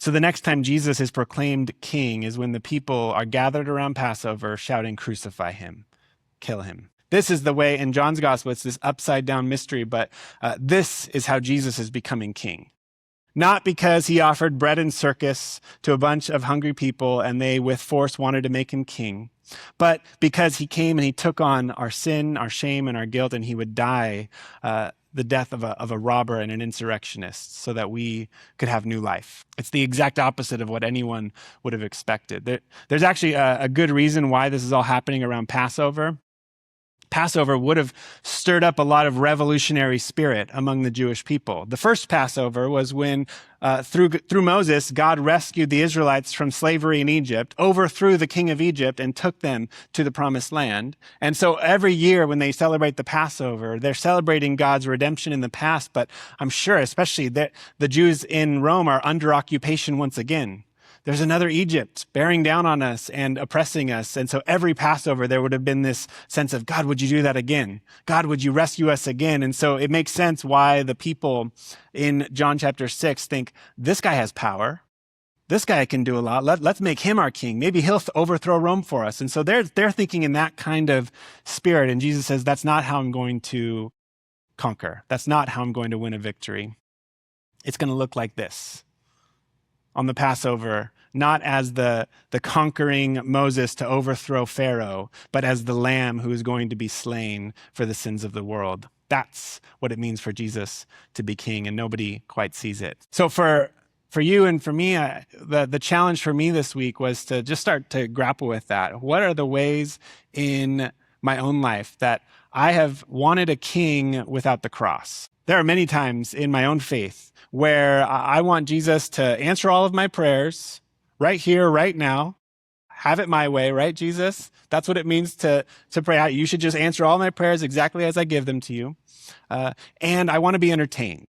So the next time Jesus is proclaimed king is when the people are gathered around Passover shouting, "Crucify him, kill him." This is the way in John's gospel, it's this upside down mystery, but this is how Jesus is becoming king. Not because he offered bread and circus to a bunch of hungry people and they with force wanted to make him king, but because he came and he took on our sin, our shame, and our guilt, and he would die the death of a robber and an insurrectionist so that we could have new life. It's the exact opposite of what anyone would have expected. There's actually a good reason why this is all happening around Passover. Passover would have stirred up a lot of revolutionary spirit among the Jewish people. The first Passover was when, through Moses, God rescued the Israelites from slavery in Egypt, overthrew the king of Egypt, and took them to the promised land. And so every year when they celebrate the Passover, they're celebrating God's redemption in the past, but I'm sure especially that the Jews in Rome are under occupation once again. There's another Egypt bearing down on us and oppressing us. And so every Passover, there would have been this sense of, God, would you do that again? God, would you rescue us again? And so it makes sense why the people in John chapter 6 think, this guy has power. This guy can do a lot. Let's make him our king. Maybe he'll overthrow Rome for us. And so they're thinking in that kind of spirit. And Jesus says, that's not how I'm going to conquer. That's not how I'm going to win a victory. It's going to look like this. On the Passover, not as the conquering Moses to overthrow Pharaoh, but as the lamb who is going to be slain for the sins of the world. That's what it means for Jesus to be king, and nobody quite sees it. So for you and for me, the challenge for me this week was to just start to grapple with that. What are the ways in my own life that I have wanted a king without the cross? There are many times in my own faith where I want Jesus to answer all of my prayers right here, right now. Have it my way, right, Jesus? That's what it means to pray out. You should just answer all my prayers exactly as I give them to you. And I want to be entertained.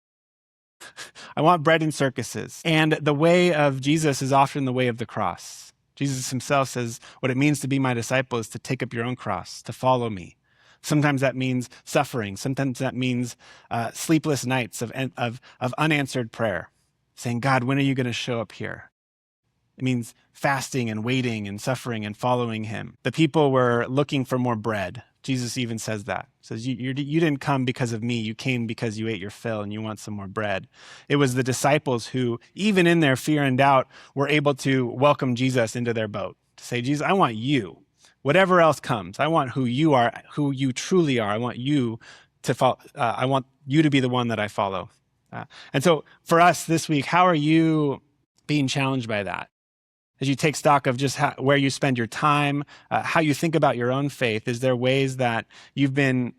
I want bread and circuses. And the way of Jesus is often the way of the cross. Jesus himself says what it means to be my disciple is to take up your own cross, to follow me. Sometimes that means suffering. Sometimes that means sleepless nights of unanswered prayer, saying, God, when are you going to show up here? It means fasting and waiting and suffering and following him. The people were looking for more bread. Jesus even says that. He says, you didn't come because of me. You came because you ate your fill and you want some more bread. It was the disciples who, even in their fear and doubt, were able to welcome Jesus into their boat. To say, Jesus, I want you. Whatever else comes, I want who you are, who you truly are. I want you to follow. I want you to be the one that I follow. And so for us this week, how are you being challenged by that? As you take stock of just where you spend your time, how you think about your own faith, is there ways that you've been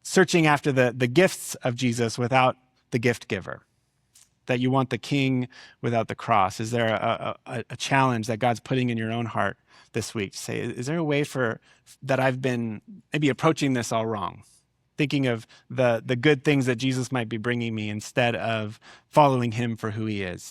searching after the gifts of Jesus without the gift giver? That you want the king without the cross? Is there a challenge that God's putting in your own heart this week to say, is there a way that I've been maybe approaching this all wrong? Thinking of the good things that Jesus might be bringing me instead of following him for who he is.